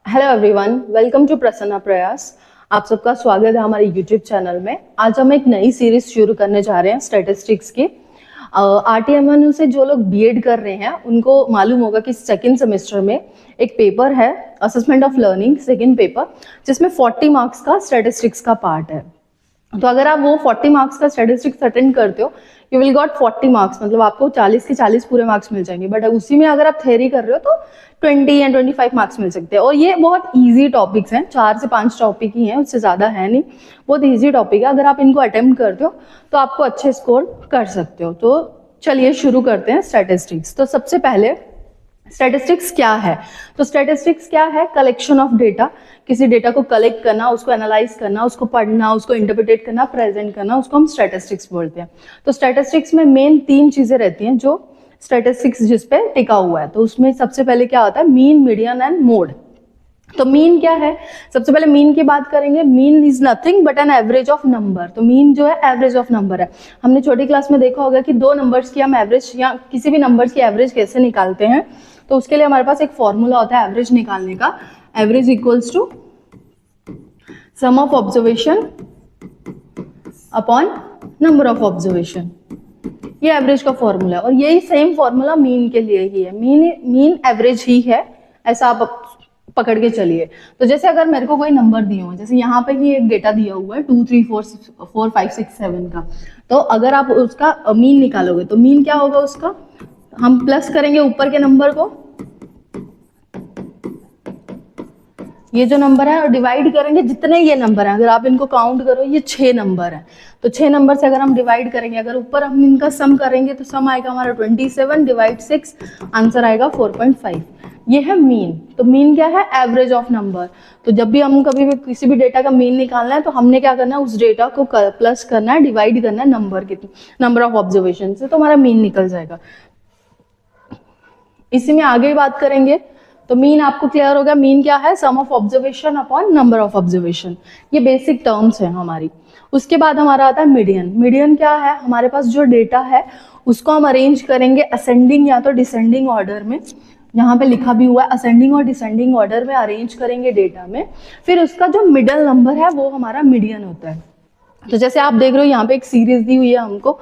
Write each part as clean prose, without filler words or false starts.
Hello everyone, welcome to Prasanna Prayas. आप सबका स्वागत है हमारे यूट्यूब चैनल में। आज हम एक नई सीरीज शुरू करने जा रहे हैं स्टैटिस्टिक्स की। RTMNU से जो लोग बीएड कर रहे हैं उनको मालूम होगा कि सेकेंड सेमेस्टर में एक पेपर है assessment of learning second paper, जिसमें 40 मार्क्स का स्टैटिस्टिक्स का पार्ट है। तो अगर आप वो 40 मार्क्स का स्टैटिस्टिक्स अटेंड करते हो, यू विल गॉट 40 मार्क्स, मतलब आपको 40 के 40 पूरे मार्क्स मिल जाएंगे। बट उसी में अगर आप थ्योरी कर रहे हो तो 20 या 25 मार्क्स मिल सकते हैं। और ये बहुत इजी टॉपिक्स हैं, 4 से 5 टॉपिक ही हैं, उससे ज़्यादा है नहीं। बहुत इजी टॉपिक है, अगर आप इनको अटेम्प्ट करते हो तो आपको अच्छे स्कोर कर सकते हो। तो चलिए शुरू करते हैं स्टैटिस्टिक्स। तो सबसे पहले स्टैटिस्टिक्स क्या है? तो स्टैटिस्टिक्स क्या है? Collection of data. किसी डेटा को कलेक्ट करना, उसको एनालाइज करना, उसको पढ़ना, उसको इंटरप्रिटेट करना, प्रेजेंट करना, उसको हम स्टैटिस्टिक्स बोलते हैं। तो स्टैटिस्टिक्स में मेन 3 चीजें रहती हैं जो स्टैटिस्टिक्स जिस पे टिका हुआ है। तो उसमें सबसे पहले क्या होता है? Mean, median and mode. तो मीन क्या है? सबसे पहले मीन की बात करेंगे। Mean is nothing but an average of number. तो मीन जो है एवरेज ऑफ नंबर है। हमने छोटी क्लास में देखा होगा कि 2 नंबर्स की हम एवरेज या किसी भी नंबर्स की एवरेज कैसे निकालते हैं। तो उसके लिए हमारे पास एक फॉर्मूला होता है एवरेज निकालने का। Average equals to sum of observation upon number of observation. ये एवरेज का फॉर्मूला है और यही सेम फॉर्मूला मीन के लिए ही है। मीन एवरेज ही है, ऐसा आप पकड़ के चलिए। तो जैसे अगर मेरे को कोई नंबर दिए हुए, जैसे यहाँ पे ही एक डेटा दिया हुआ है 2 3 4 5 6 7 का, तो अगर आप उसका मीन निकालोगे तो मीन क्या होगा उसका? हम प्लस करेंगे ऊपर के नंबर को, ये जो नंबर है, और डिवाइड करेंगे जितने ये नंबर है। अगर आप इनको काउंट करो, ये 6 नंबर है, तो 6 नंबर से अगर हम डिवाइड करेंगे, अगर ऊपर हम इनका सम करेंगे तो सम आएगा हमारा 27 डिवाइड 6, आंसर आएगा 4.5। ये है मीन। तो मीन क्या है? Average of number. तो जब भी हम कभी भी किसी भी डेटा का मीन निकालना है तो हमने क्या करना है? उस डेटा को प्लस करना है, डिवाइड करना है नंबर ऑफ ऑब्जर्वेशन से, तो हमारा मीन निकल जाएगा। इसी में आगे बात करेंगे तो मीन आपको क्लियर होगा। मीन क्या है? Sum of observation upon number of observation. ये बेसिक टर्म्स है हमारी। उसके बाद हमारा आता है मीडियन। मीडियन क्या है? हमारे पास जो डेटा है उसको हम अरेंज करेंगे असेंडिंग या तो डिसेंडिंग ऑर्डर में। यहाँ पे लिखा भी हुआ है असेंडिंग और डिसेंडिंग ऑर्डर में अरेंज करेंगे डेटा में। फिर उसका जो मिडल नंबर है वो हमारा मीडियन होता है। तो जैसे आप देख रहे हो यहाँ पे एक सीरीज दी हुई है हमको,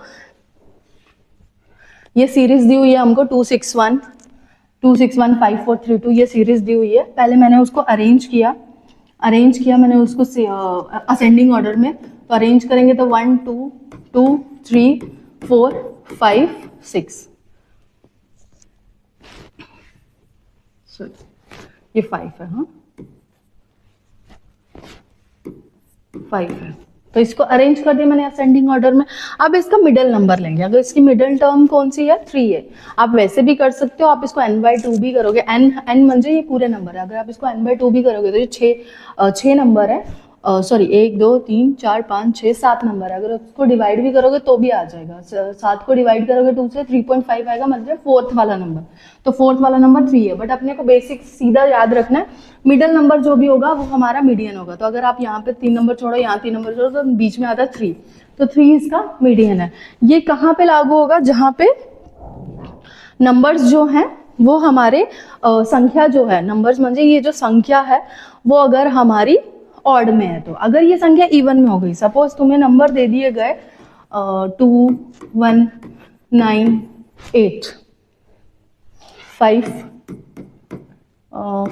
ये सीरीज दी हुई है हमको 261 5 4 3 2, ये सीरीज दी हुई है। पहले मैंने उसको अरेंज किया मैंने उसको असेंडिंग ऑर्डर में। तो अरेंज करेंगे तो 1 2 2 3 4 5 6, ये 5 है, हाँ 5 है। तो इसको अरेंज कर दिया मैंने असेंडिंग ऑर्डर में। अब इसका मिडिल नंबर लेंगे। अगर इसकी मिडिल टर्म कौन सी है? 3 है। आप वैसे भी कर सकते हो, आप इसको n/2 भी करोगे। n म्हणजे ये पूरे नंबर है। अगर आप इसको n/2 भी करोगे तो ये 6 नंबर है, सॉरी 1 2 3 4 5 6 7 नंबर है। अगर उसको डिवाइड भी करोगे तो भी आ जाएगा। 7 को डिवाइड करोगे 2 से 3.5 आएगा, मतलब 4th वाला नंबर। तो 4th वाला नंबर 3 है। बट अपने को बेसिक सीधा याद रखना है, मिडिल नंबर जो भी होगा वो हमारा मीडियन होगा। तो अगर आप यहाँ पे 3 नंबर छोड़ो, यहाँ 3 नंबर छोड़ो, तो बीच में आता है 3, तो 3 इसका मीडियन है। ये कहाँ पे लागू होगा? जहाँ पे नंबर्स जो हैं वो हमारे संख्या जो है, नंबर्स म्हणजे ये जो संख्या है वो अगर हमारी ऑड में है। तो अगर ये संख्या इवन में हो गई, सपोज तुम्हें नंबर दे दिए गए 2 1 9 8 5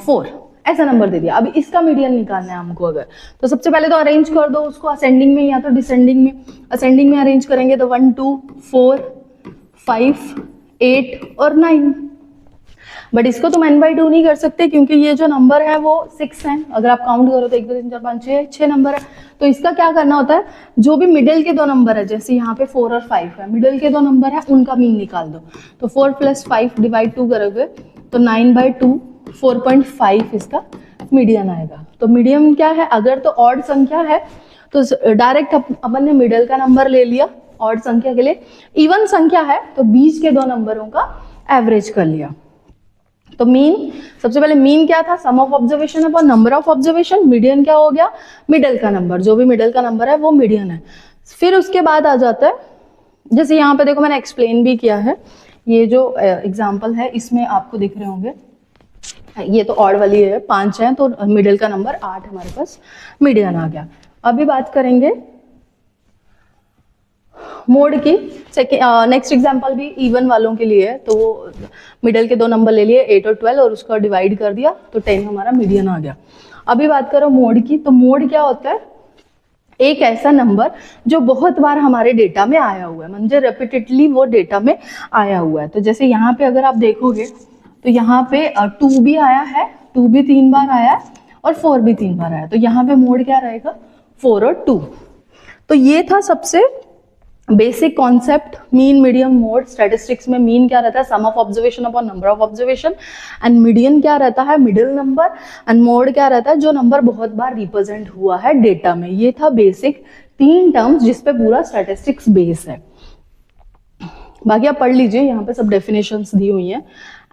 4, ऐसा नंबर दे दिया। अब इसका मीडियन निकालना है हमको। अगर तो सबसे पहले तो अरेंज कर दो उसको असेंडिंग में या तो डिसेंडिंग में। असेंडिंग में अरेंज करेंगे तो 1 2 4 5 8 और 9। बट इसको तुम n/2 नहीं कर सकते क्योंकि ये जो नंबर है वो 6 है। अगर आप काउंट करो तो 1 2 3 4 5 6 नंबर है। तो इसका क्या करना होता है? जो भी मिडिल के 2 नंबर है, जैसे यहाँ पे 4 और 5 है, मिडिल के 2 नंबर है उनका मीन निकाल दो। तो 4 + 5 डिवाइड 2 करोगे तो 9/2 4.5 इसका मीडियन आएगा। तो मीडियन क्या है? अगर तो ऑड संख्या है तो डायरेक्ट अपन ने मिडिल का नंबर ले लिया ऑड संख्या के लिए। इवन संख्या है तो बीच के 2 नंबरों का एवरेज कर लिया। तो मीन, सबसे पहले मीन क्या था? Sum of observation upon number of observation. Median क्या हो गया? मिडिल का नंबर, जो भी मिडिल का नंबर है वो मीडियन है। फिर उसके बाद आ जाता है, जैसे यहाँ पे देखो मैंने एक्सप्लेन भी किया है, ये जो एग्जाम्पल है इसमें आपको दिख रहे होंगे ये तो ऑड वाली है, 5 है तो मिडिल का नंबर 8 हमारे पास मीडियन आ गया। अभी बात करेंगे मोड की। नेक्स्ट एग्जांपल भी इवन वालों के लिए है, तो मिडिल के 2 नंबर ले लिए 8 और 12 और उसका डिवाइड कर दिया तो 10 हमारा मीडियन आ गया। अभी बात करो मोड की, तो मोड क्या होता है, एक ऐसा नंबर जो बहुत बार हमारे डेटा में आया हुआ है, मतलब रेपिटेडली वो डेटा में आया हुआ है। तो जैसे यहाँ पे अगर आप देखोगे तो यहाँ पे 2 भी आया है, 2 भी 3 बार आया है और 4 भी 3 बार आया, तो यहाँ पे मोड क्या रहेगा, 4 और 2। तो ये था सबसे basic concept mean median mode. Statistics में मीन क्या रहता है, sum of observation upon number of observation, and median क्या रहता है, मिडिल नंबर, एंड मोड क्या रहता है, जो नंबर बहुत बार रिप्रेजेंट हुआ है डेटा में। ये था बेसिक 3 टर्म्स जिस पे पूरा स्टैटिस्टिक्स बेस है। बाकी आप पढ़ लीजिए, यहाँ पे सब डेफिनेशंस दी हुई हैं।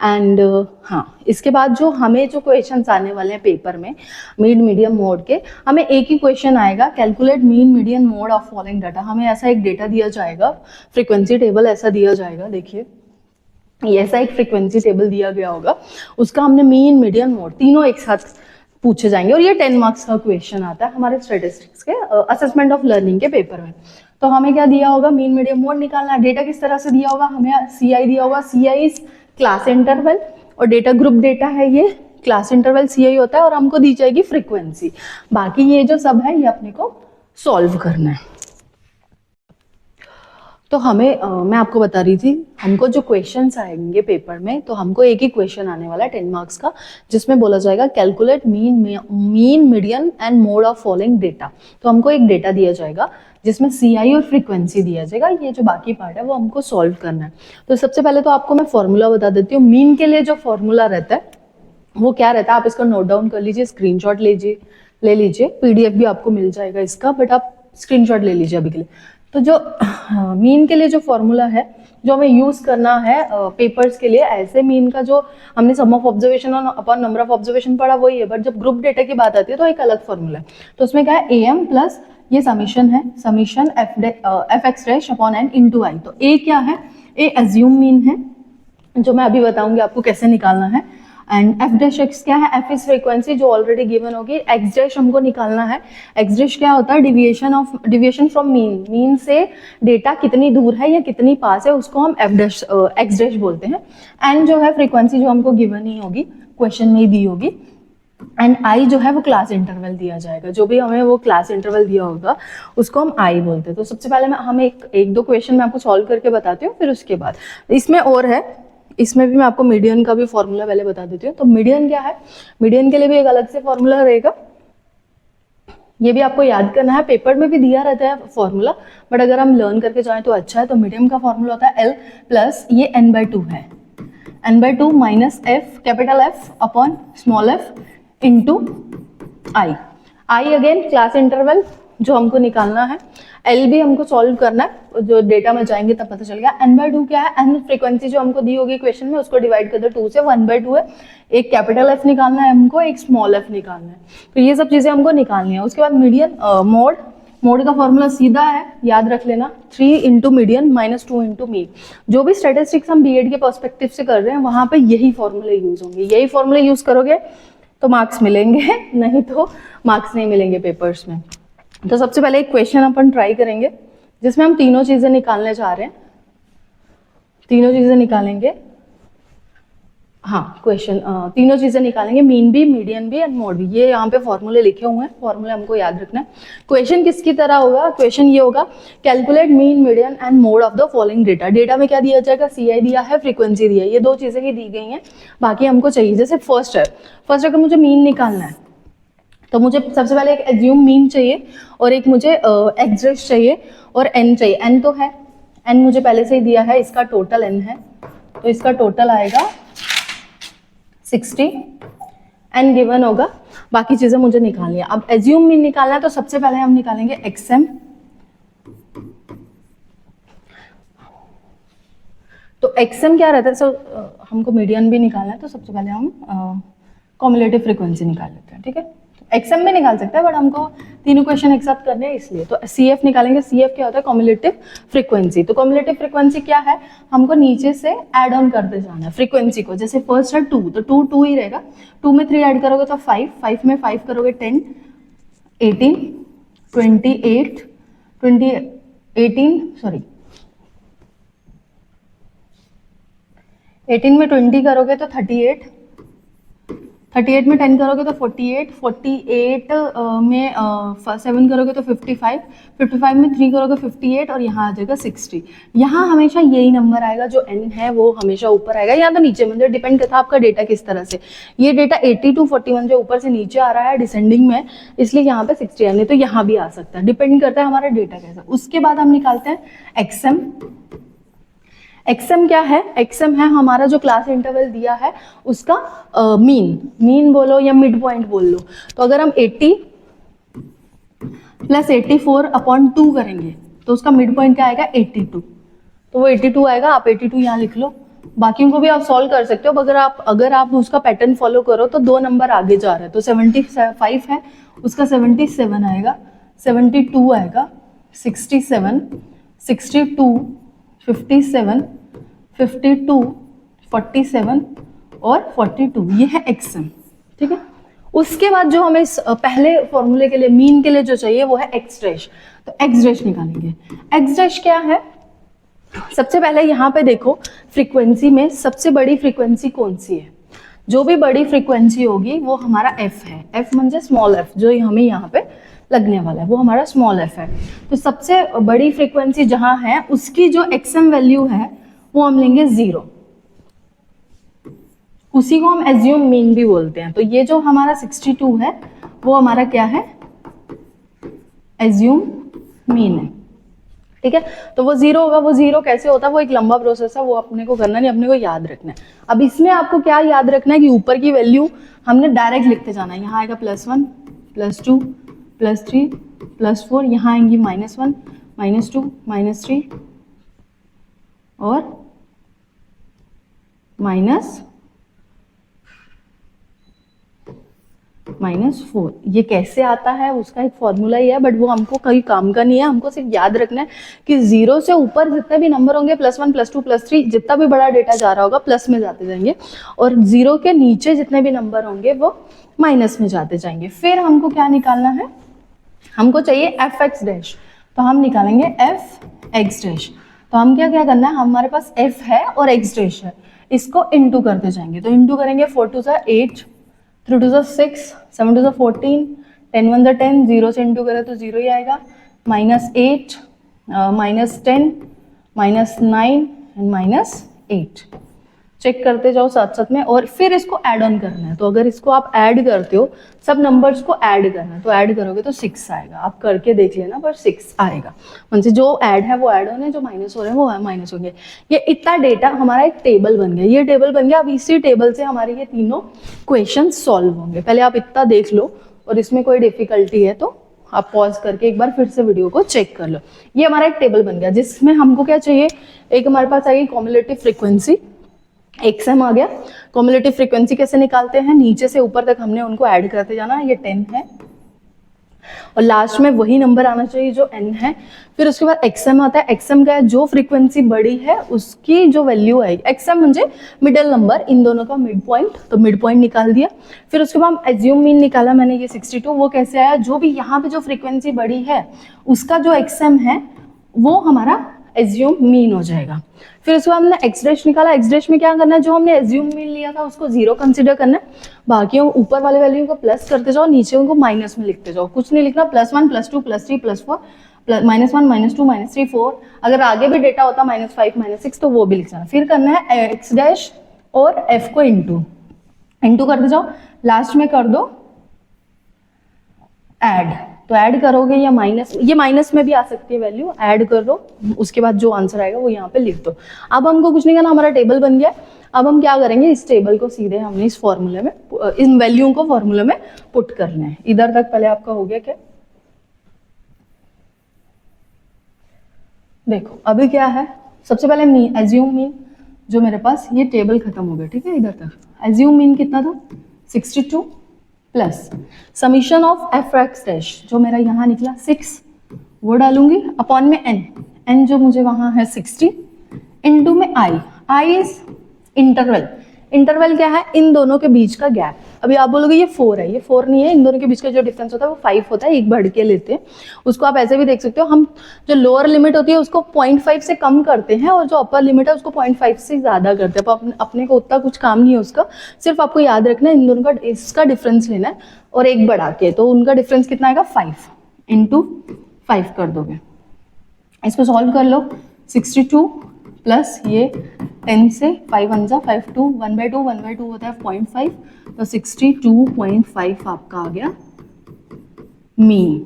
एंड हाँ, इसके बाद जो हमें जो क्वेश्चंस आने वाले हैं पेपर में मीन मीडियम मोड के, हमें एक ही क्वेश्चन आएगा, calculate mean median mode of following data. हमें ऐसा एक डेटा दिया जाएगा, फ्रीक्वेंसी टेबल ऐसा दिया जाएगा, देखिए ये ऐसा एक फ्रीक्वेंसी टेबल दिया गया होगा, उसका हमने मीन मीडियन मोड तीनों एक साथ पूछे जाएंगे और ये 10 मार्क्स का क्वेश्चन आता है हमारे स्टैटिस्टिक्स के असेसमेंट ऑफ लर्निंग के पेपर में। तो हमें क्या दिया होगा, मीन मीडियम मोड निकालना है। डेटा किस तरह से दिया होगा, हमें सीआई दिया होगा, सीआई इज क्लास इंटरवल, और डेटा ग्रुप डेटा है, ये क्लास इंटरवल सीआई होता है, और हमको दी जाएगी फ्रीक्वेंसी। बाकी ये जो सब है ये अपने को सॉल्व करना है। तो हमें मैं आपको बता रही थी, हमको जो क्वेश्चंस आएंगे पेपर में, तो हमको एक ही क्वेश्चन आने वाला है 10 मार्क्स का, जिसमें बोला जाएगा calculate mean median and mode of following data. तो हमको एक डेटा दिया जाएगा जिसमें सीआई और फ्रीक्वेंसी दिया जाएगा, ये जो बाकी पार्ट है वो हमको सॉल्व करना है। तो सबसे पहले तो आपको मैं फॉर्मूला बता देती हूँ। मीन के लिए जो फॉर्मूला रहता है वो क्या रहता है, आप इसको नोट डाउन कर लीजिए, स्क्रीनशॉट ले लीजिए, पीडीएफ भी आपको मिल जाएगा इसका, बट आप स्क्रीनशॉट ले लीजिए अभी के लिए। तो जो मीन के लिए जो फॉर्मूला है जो हमें यूज करना है पेपर्स के लिए, ऐसे मीन का जो हमने sum of observation upon number of observation पढ़ा वही है, बट जब ग्रुप डेटा की बात आती है तो एक अलग फॉर्मूला है। तो उसमें क्या है, एम प्लस ये समीशन है, summation F X dash upon N into I. तो ए क्या है, ए एज्यूम मीन है, जो मैं अभी बताऊंगी आपको कैसे निकालना है। एंड एफ डैश एक्स क्या है, एफ इज फ्रीक्वेंसी जो ऑलरेडी गिवन होगी, एक्स डैश हमको निकालना है। एक्स डैश क्या होता है, डिविएशन फ्रॉम मीन, मीन से डेटा कितनी दूर है या कितनी पास है उसको हम एफ डैश एक्स डैश बोलते हैं। एंड जो है फ्रीक्वेंसी जो हमको गिवन ही होगी, क्वेश्चन में ही दी होगी। एंड आई जो है वो क्लास इंटरवल दिया जाएगा, जो भी हमें वो क्लास इंटरवल दिया होगा उसको हम आई बोलते हैं। तो सबसे पहले हम एक दो क्वेश्चन मैं आपको सॉल्व करके बताती हूँ, फिर उसके बाद इसमें और है, इसमें भी मैं आपको मीडियन का भी फॉर्मूला पहले बता देती हूँ। तो मीडियन क्या है, मीडियन के लिए भी एक अलग से फॉर्मूला रहेगा, ये भी आपको याद करना है, पेपर में भी दिया रहता है फॉर्मूला, बट अगर हम लर्न करके जाएं तो अच्छा है। तो मीडियम का फॉर्मूला होता है एल प्लस ये n/2 है, n/2 minus F capital F upon small F into I. I again class interval जो हमको निकालना है, एल भी हमको सॉल्व करना है, जो डेटा में जाएंगे तब पता चलेगा। n/2 क्या है, n फ्रीक्वेंसी जो हमको दी होगी क्वेश्चन में उसको डिवाइड कर दो 2 से, 1/2 है। एक कैपिटल एफ निकालना है हमको, एक स्मॉल एफ निकालना है, तो ये सब चीजें हमको निकालनी है। उसके बाद मीडियन मोड का फॉर्मूला सीधा है, याद रख लेना, 3 into median minus 2 into mean. जो भी स्टैटिस्टिक्स हम बीएड के पर्सपेक्टिव से कर रहे हैं वहां पे यही फॉर्मूले यूज होंगे, यही फॉर्मूले यूज करोगे तो मार्क्स मिलेंगे, नहीं तो मार्क्स नहीं मिलेंगे पेपर्स में। तो सबसे पहले एक क्वेश्चन अपन ट्राई करेंगे जिसमें हम तीनों चीजें निकालने जा रहे हैं, तीनों चीजें निकालेंगे। हाँ, क्वेश्चन तीनों चीजें निकालेंगे, मीन भी, मीडियन भी एंड मोड भी। ये यहाँ पे फॉर्मूले लिखे हुए हैं, फॉर्मूले हमको याद रखना है। क्वेश्चन किसकी तरह होगा, क्वेश्चन ये होगा, calculate mean median and mode of the following data. Data में क्या दिया जाएगा, सीआई दिया है, फ्रीक्वेंसी दिया है, ये दो चीजें ही दी गई हैं, बाकी हमको चाहिए। जैसे फर्स्ट अगर मुझे मीन निकालना है तो मुझे सबसे पहले एक एज्यूम मीन चाहिए और एक मुझे एक्सड्रेस चाहिए और एन चाहिए। एन तो है, एन मुझे पहले से ही दिया है, इसका टोटल एन है, तो इसका टोटल आएगा 60, एन गिवन होगा, बाकी चीजें मुझे निकालनी है। अब एज्यूम मीन निकालना है तो सबसे पहले हम निकालेंगे एक्सएम। तो एक्सएम क्या रहता है, हमको मीडियन भी निकालना है, तो सबसे पहले हम कॉम्युलेटिव फ्रीक्वेंसी निकाल लेते हैं, ठीक है। तो एक्सएम भी निकाल सकते हैं, बट हमको तीनों क्वेश्चन एक साथ करने हैं इसलिए। तो सीएफ निकालेंगे। सीएफ क्या होता है? Cumulative frequency. तो कॉम्युलेटिव फ्रीक्वेंसी क्या है? हमको नीचे से ऐड ऑन करते जाना है फ्रीक्वेंसी को। जैसे फर्स्ट है 2, तो 2 2 ही रहेगा। 2 में 3 ऐड करोगे तो 5, 5 में 5 करोगे 10, 18, 28, 18 में 20 करोगे तो 38, 38 में 10 करोगे तो 48, 48 में 7 करोगे तो 55, 55 में 3 करोगे 58 और यहाँ आ जाएगा 60। यहाँ हमेशा यही नंबर आएगा, जो n है वो हमेशा ऊपर आएगा या तो नीचे, मतलब डिपेंड करता है आपका डेटा किस तरह से। ये डेटा 80 to 41 जो ऊपर से नीचे आ रहा है डिसेंडिंग में, इसलिए यहाँ पे 60 है, नहीं तो यहाँ भी आ सकता है, डिपेंड करता है हमारा डेटा कैसा। उसके बाद हम निकालते हैं एक्सएम। एक्सएम क्या है? एक्सएम है हमारा जो क्लास इंटरवल दिया है उसका मीन बोलो या मिड पॉइंट बोल लो। तो अगर हम 80 + 84/2 करेंगे तो उसका मिड पॉइंट क्या आएगा? 82। तो वो 82 आएगा। आप 82 यहाँ लिख लो। बाकियों को भी आप सॉल्व कर सकते हो। अगर आप उसका पैटर्न फॉलो करो तो 2 नंबर आगे जा रहा है। तो 75 है, उसका 77 आएगा, 72 आएगा, 67, 62, 57, 52, 47 और 42। ये है एक्सएम। ठीक है। उसके बाद जो हमें पहले फॉर्मूले के लिए मीन के लिए जो चाहिए वो है एक्स डैश। तो एक्स डैश निकालेंगे। एक्स डैश क्या है? सबसे पहले यहाँ पे देखो, फ्रीक्वेंसी में सबसे बड़ी फ्रीक्वेंसी कौन सी है? जो भी बड़ी फ्रीक्वेंसी होगी वो हमारा एफ है। एफ म्हणजे स्मॉल एफ, जो हमें यहाँ पे लगने वाला है वो हमारा स्मॉल एफ है। तो सबसे बड़ी फ्रीक्वेंसी जहां है उसकी जो एक्सएम वैल्यू है वो हम लेंगे 0। उसी को हम एज्यूम मीन भी बोलते हैं। तो ये जो हमारा 62 है वो हमारा क्या है? एज्यूम मीन है। ठीक है। तो वो 0 होगा। वो 0 कैसे होता है? वो एक लंबा प्रोसेस है, वो अपने को करना नहीं, अपने को याद रखना है। अब इसमें आपको क्या याद रखना है कि ऊपर की वैल्यू हमने डायरेक्ट लिखते जाना है। यहाँ आएगा +1, +2, +3, +4, यहाँ आएंगी -1, -2, -3 और -4। ये कैसे आता है उसका एक फॉर्मूला ही है, बट वो हमको कहीं काम का नहीं है। हमको सिर्फ याद रखना है कि 0 से ऊपर जितने भी नंबर होंगे, +1, +2, +3, जितना भी बड़ा डेटा जा रहा होगा प्लस में जाते जाएंगे, और 0 के नीचे जितने भी नंबर होंगे वो माइनस में जाते जाएंगे। फिर हमको क्या निकालना है? हमको चाहिए एफ एक्स डैश। तो हम निकालेंगे एफ एक्स डैश। तो हम क्या करना है? हमारे पास एफ है और एक्स डैश है, इसको इंटू करते जाएंगे। तो इंटू करेंगे 4 2 8, 3 2 6, 7 2 14, 10 1 10, 0 से इंटू करें तो 0 ही आएगा, -8, -10, -9 एंड -8। चेक करते जाओ साथ साथ में, और फिर इसको ऐड ऑन करना है। तो अगर इसको आप ऐड करते हो, सब नंबर्स को ऐड करना है, तो ऐड करोगे तो 6 आएगा। आप करके देख लेना, पर 6 आएगा। मतलब जो ऐड है वो ऐड होने, जो माइनस हो रहे हैं वो माइनस होंगे। ये इतना डेटा हमारा एक टेबल बन गया। ये टेबल बन गया। अब इसी टेबल से हमारे ये तीनों क्वेश्चन सॉल्व होंगे। पहले आप इतना देख लो, और इसमें कोई डिफिकल्टी है तो आप पॉज करके एक बार फिर से वीडियो को चेक कर लो। ये हमारा एक टेबल बन गया, जिसमें हमको क्या चाहिए? एक हमारे पास आएगी कॉम्युलेटिव फ्रीक्वेंसी, एक्सएम आ गया। कॉम्युलेटिव फ्रीक्वेंसी कैसे निकालते हैं? नीचे से ऊपर तक हमने उनको ऐड करते जाना है। ये 10 है और लास्ट में वही नंबर आना चाहिए जो n है। फिर उसके बाद एक्सएम आता है। एक्सएम का है जो फ्रीक्वेंसी बड़ी है उसकी जो वैल्यू आएगी। एक्सएम म्हणजे मिडिल नंबर, इन दोनों का मिड पॉइंट। तो मिड पॉइंट निकाल दिया। फिर उसके बाद एज्यूम मीन निकाला मैंने, ये 62। वो कैसे आया? जो भी यहाँ पे जो फ्रीक्वेंसी बड़ी है उसका जो एक्सएम है वो हमारा एज्यूम मीन हो जाएगा। फिर उसके बाद हमने एक्स डैश निकाला। एक्स डैश में क्या करना है? जो हमने एज्यूम मीन लिया था उसको 0 कंसीडर करना है। बाकी ऊपर वाले वैल्यू को प्लस करते जाओ, नीचे उनको माइनस में लिखते जाओ। कुछ नहीं लिखना। +1, +2, +3, +4, -1, -2, -3, 4। अगर आगे भी डेटा होता -5, -6 तो वो भी लिख जाना। फिर करना है एक्स डैश और एफ को इंटू करते जाओ। लास्ट में कर दो ऐड। तो ऐड करोगे या माइनस, ये माइनस में भी आ सकती है वैल्यू, ऐड कर दो। उसके बाद जो आंसर आएगा वो यहाँ पे लिख दो। अब हमको कुछ नहीं करना, हमारा टेबल बन गया। अब हम क्या करेंगे? इस टेबल को सीधे हमने इस फॉर्मूले में, इन वैल्यू को फॉर्मूले में पुट करना है। इधर तक पहले आपका हो गया क्या? देखो अभी क्या है, सबसे पहले मीन, एज्यूम मीन, जो मेरे पास ये टेबल खत्म हो गया। ठीक है, इधर तक एज्यूम मीन कितना था? 62 plus summation of F X dash जो मेरा यहाँ निकला 6 वो डालूंगी अपॉन में n जो मुझे वहाँ है 60 इनटू में i इज इंटरवल क्या है, इन दोनों के बीच का गैप। अभी आप बोलोगे ये 4 है, ये 4 नहीं है, इन दोनों के बीच का जो डिफरेंस होता है वो 5 होता है, एक बढ़ के लेते हैं उसको। आप ऐसे भी देख सकते हो, हम जो लोअर लिमिट होती है उसको 0.5 से कम करते हैं और जो अपर लिमिट है उसको 0.5 से ज़्यादा करते हैं। तो अपने को उतना कुछ काम नहीं है उसका, सिर्फ आपको याद रखना है इन दोनों का इसका डिफरेंस लेना है और एक बढ़ा के, तो उनका डिफरेंस कितना आएगा 5 इंटू 5 कर दोगे। इसको सॉल्व कर लो, 62 प्लस ये 10 से 5 1 जा 5 2 1/2 होता है 0.5, तो 62.5 आपका आ गया मीन।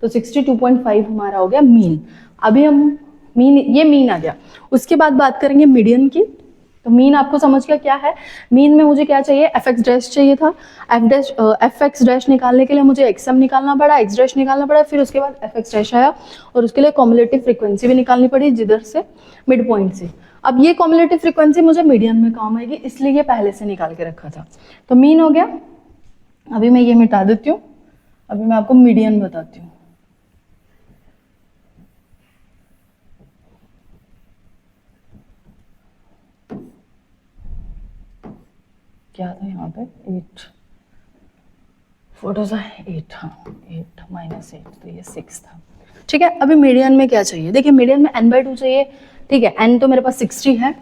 तो 62.5 हमारा हो गया मीन। अभी हम ये मीन आ गया। उसके बाद बात करेंगे मीडियन की। तो मीन आपको समझ गया क्या है। मीन में मुझे क्या चाहिए, एफ एक्स डैश चाहिए था। एफ एक्स डैश निकालने के लिए मुझे एक्सएम निकालना पड़ा, एक्स डैश निकालना पड़ा, फिर उसके बाद एफ एक्स डैश आया और उसके लिए कॉम्युलेटिव फ्रीक्वेंसी भी निकालनी पड़ी जिधर से मिड पॉइंट से। अब ये कॉम्युलेटिव फ्रीक्वेंसी मुझे मीडियन में काम आएगी, इसलिए ये पहले से निकाल के रखा था। तो मीन हो गया। अभी मैं ये मिटा देती हूँ, अभी मैं आपको मीडियन बताती हूँ। क्या था यहाँ पे 8 फोटोज है 8, हाँ 8 माइनस 8 तो ये 6 था। ठीक है, अभी मीडियन में क्या चाहिए, देखिए मीडियन में n/2 चाहिए। ठीक है, n तो मेरे पास 60 है,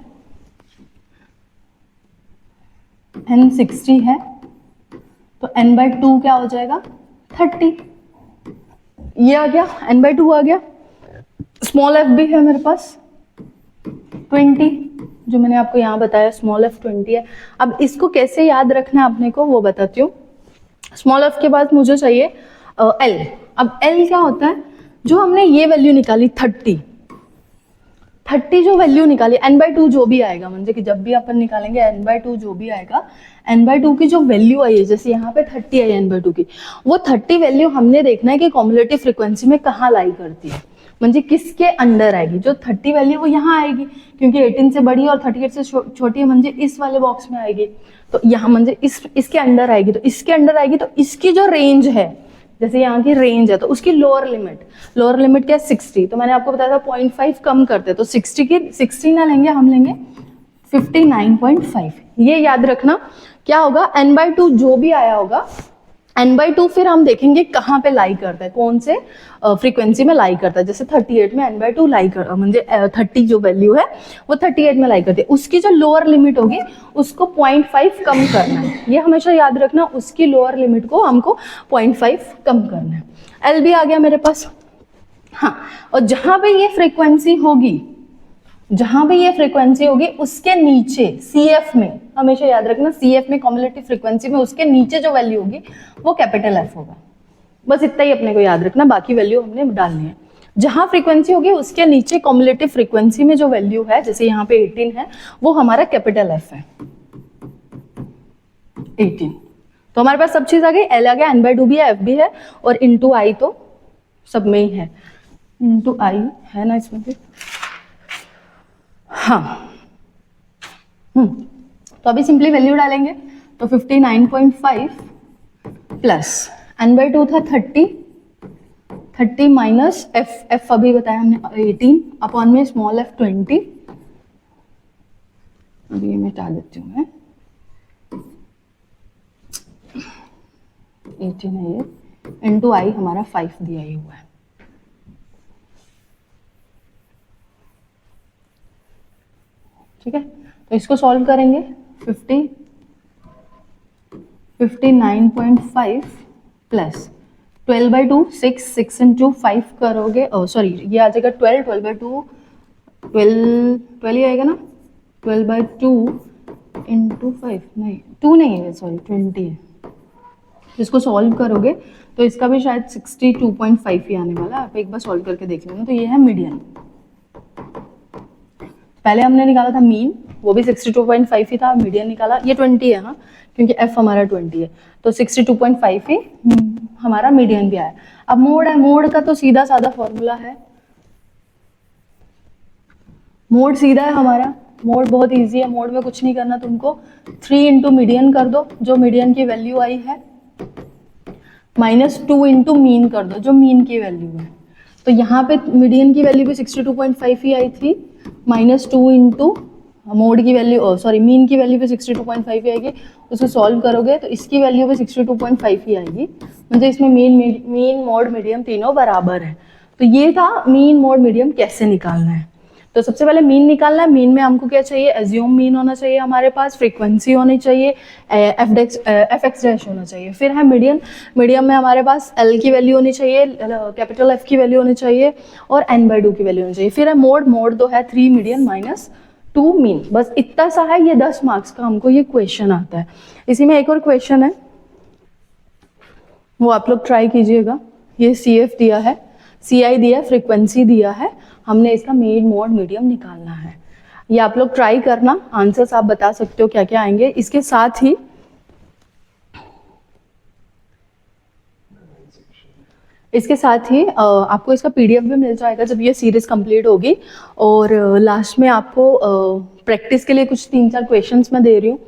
n 60 है तो n/2 क्या हो जाएगा 30। ये आ गया, n/2 आ गया। स्मॉल f भी है मेरे पास 20, जो मैंने आपको यहाँ बताया स्मॉल f 20 है। अब इसको कैसे याद रखना है अपने को वो बताती हूँ। स्मॉल f के बाद मुझे चाहिए l। अब l क्या होता है, जो हमने ये वैल्यू निकाली 30 जो वैल्यू निकाली n/2 जो भी आएगा, म्हणजे कि जब भी अपन निकालेंगे n/2 जो भी आएगा, n/2 की जो वैल्यू आई है, जैसे यहाँ पे 30 आई n/2 की, वो 30 वैल्यू हमने देखना है कि कॉम्युलेटिव फ्रीक्वेंसी में कहाँ लाई करती है, म्हणजे किसके अंडर आएगी। जो 30 वैल्यू वो यहाँ आएगी क्योंकि 18 से बड़ी है और 38 से छोटी है, म्हणजे इस वाले बॉक्स में आएगी। तो यहाँ म्हणजे इसके अंडर आएगी, तो इसके अंडर आएगी, तो इसकी जो रेंज है, जैसे यहाँ की रेंज है तो उसकी लोअर लिमिट क्या है 60। तो मैंने आपको बताया था 0.5 कम करते, तो 60 ना लेंगे, हम लेंगे 59.5। ये याद रखना। क्या होगा, n/2 जो भी आया होगा, n/2 फिर हम देखेंगे कहाँ पे लाई करता है, कौन से फ्रीक्वेंसी में लाई करता है। जैसे 38 में n/2 लाई कर, म्हणजे 30 जो वैल्यू है वो 38 में लाई करती है, उसकी जो लोअर लिमिट होगी उसको 0.5 कम करना है। ये हमेशा याद रखना, उसकी लोअर लिमिट को हमको 0.5 कम करना है। एल भी आ गया मेरे पास। हाँ, और जहां पे ये फ्रीक्वेंसी होगी उसके नीचे CF में, हमेशा याद रखना CF में कॉम्युलेटिव फ्रीक्वेंसी में उसके नीचे जो वैल्यू होगी वो कैपिटल F होगा। बस इतना ही अपने को याद रखना, बाकी वैल्यू हमने डालनी है। जहां फ्रीक्वेंसी होगी उसके नीचे कॉम्युलेटिव फ्रीक्वेंसी में जो वैल्यू है, जैसे यहाँ पे 18 है, वो हमारा कैपिटल F है 18। तो हमारे पास सब चीज आ गई, L आ गया, n/2 भी है, F भी है, और इंटू I तो सब में ही है, इंटू I है ना इसमें भी। हाँ, तो अभी सिंपली वैल्यू डालेंगे, तो 59.5 प्लस n/2 था 30 माइनस f अभी बताया हमने 18 अपॉन में स्मॉल f 20। अभी ये मिटा देती हूँ मैं, 18 है ये, इंटू I हमारा 5 दिया ही हुआ है। ठीक है, तो इसको सॉल्व करेंगे, 59.5 प्लस 12/2 6 इंटू 5 करोगे, सॉरी ये आ जाएगा 12/2 12 ही आएगा ना, 12/2 इंटू 5, नहीं 2 नहीं है, सॉरी 20 है। इसको सॉल्व करोगे तो इसका भी शायद 62.5 ही आने वाला है। आप एक बार सॉल्व करके देख लेना। तो ये है मीडियन। पहले हमने निकाला था मीन, वो भी 62.5 ही था, मीडियन निकाला, ये 20 है हाँ, क्योंकि f हमारा 20 है, तो 62.5 ही हमारा मीडियन भी आया। अब मोड है, मोड का तो सीधा साधा फॉर्मूला है, मोड सीधा है हमारा, मोड बहुत इजी है। मोड में कुछ नहीं करना तुमको, 3 इंटू मीडियन कर दो, जो मीडियन की वैल्यू आई है -2 इंटू मीन कर दो, जो मीन की वैल्यू है। तो यहाँ पे मीडियन की वैल्यू भी 62.5 ही आई थी, -2 इंटू मोड की वैल्यू, सॉरी मीन की वैल्यू भी 62.5 ही आएगी। उसको सॉल्व करोगे तो इसकी वैल्यू भी 62.5 ही आएगी। मतलब इसमें मीन मोड मीडियम तीनों बराबर है। तो ये था मीन मोड मीडियम कैसे निकालना है। तो सबसे पहले मीन निकालना है। मीन में हमको क्या चाहिए, एज्यूम मीन होना चाहिए हमारे पास, फ्रीक्वेंसी होनी चाहिए, एफ एक्स डैश होना चाहिए। फिर है मीडियम। मीडियम में हमारे पास एल की वैल्यू होनी चाहिए, कैपिटल एफ की वैल्यू होनी चाहिए और n/2 की वैल्यू होनी चाहिए। फिर है मोड। मोड तो है 3 मीडियन -2 मीन। बस इतना सा है। ये 10 मार्क्स का हमको ये क्वेश्चन आता है। इसी में एक और क्वेश्चन है, वो आप लोग ट्राई कीजिएगा। ये CF दिया है, CI दिया है, फ्रीक्वेंसी दिया है, हमने इसका मीन मोड मीडियम निकालना है। ये आप लोग ट्राई करना, आंसर्स आप बता सकते हो क्या क्या आएंगे। इसके साथ ही आपको इसका PDF भी मिल जाएगा जब ये सीरीज कंप्लीट होगी। और लास्ट में आपको प्रैक्टिस के लिए कुछ 3-4 क्वेश्चंस मैं दे रही हूँ,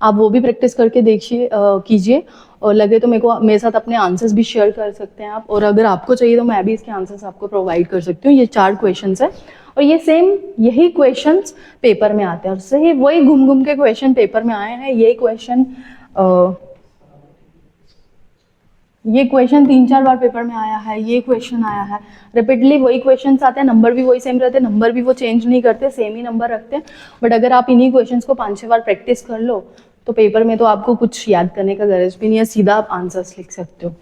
आप वो भी प्रैक्टिस करके देखिए, कीजिए। और लगे तो मेरे साथ अपने आंसर्स भी शेयर कर सकते हैं आप। और अगर आपको चाहिए तो मैं भी इसके आंसर्स आपको प्रोवाइड कर सकती हूँ। ये 4 क्वेश्चंस है और ये सेम यही क्वेश्चंस पेपर में आते हैं, और सही वही घूम घूम के क्वेश्चन पेपर में आए हैं। ये क्वेश्चन 3-4 बार पेपर में आया है, ये क्वेश्चन आया है। रिपीटली वही क्वेश्चंस आते हैं, नंबर भी वही सेम रहते हैं, नंबर भी वो चेंज नहीं करते, सेम ही नंबर रखते हैं। बट अगर आप इन्हीं क्वेश्चंस को 5-6 बार प्रैक्टिस कर लो तो पेपर में तो आपको कुछ याद करने का गरज भी नहीं है, सीधा आप आंसर्स लिख सकते हो।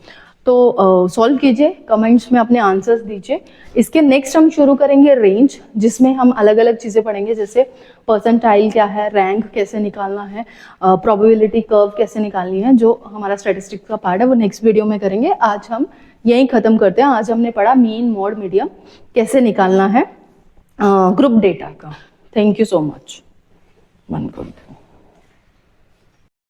तो सॉल्व कीजिए, कमेंट्स में अपने आंसर्स दीजिए। इसके नेक्स्ट हम शुरू करेंगे रेंज, जिसमें हम अलग अलग चीज़ें पढ़ेंगे, जैसे परसेंटाइल क्या है, रैंक कैसे निकालना है, प्रोबेबिलिटी कर्व कैसे निकालनी है। जो हमारा स्टैटिस्टिक्स का पार्ट है वो नेक्स्ट वीडियो में करेंगे। आज हम यहीं ख़त्म करते हैं। आज हमने पढ़ा मीन मोड मीडियम कैसे निकालना है ग्रुप डेटा का। Thank you so much.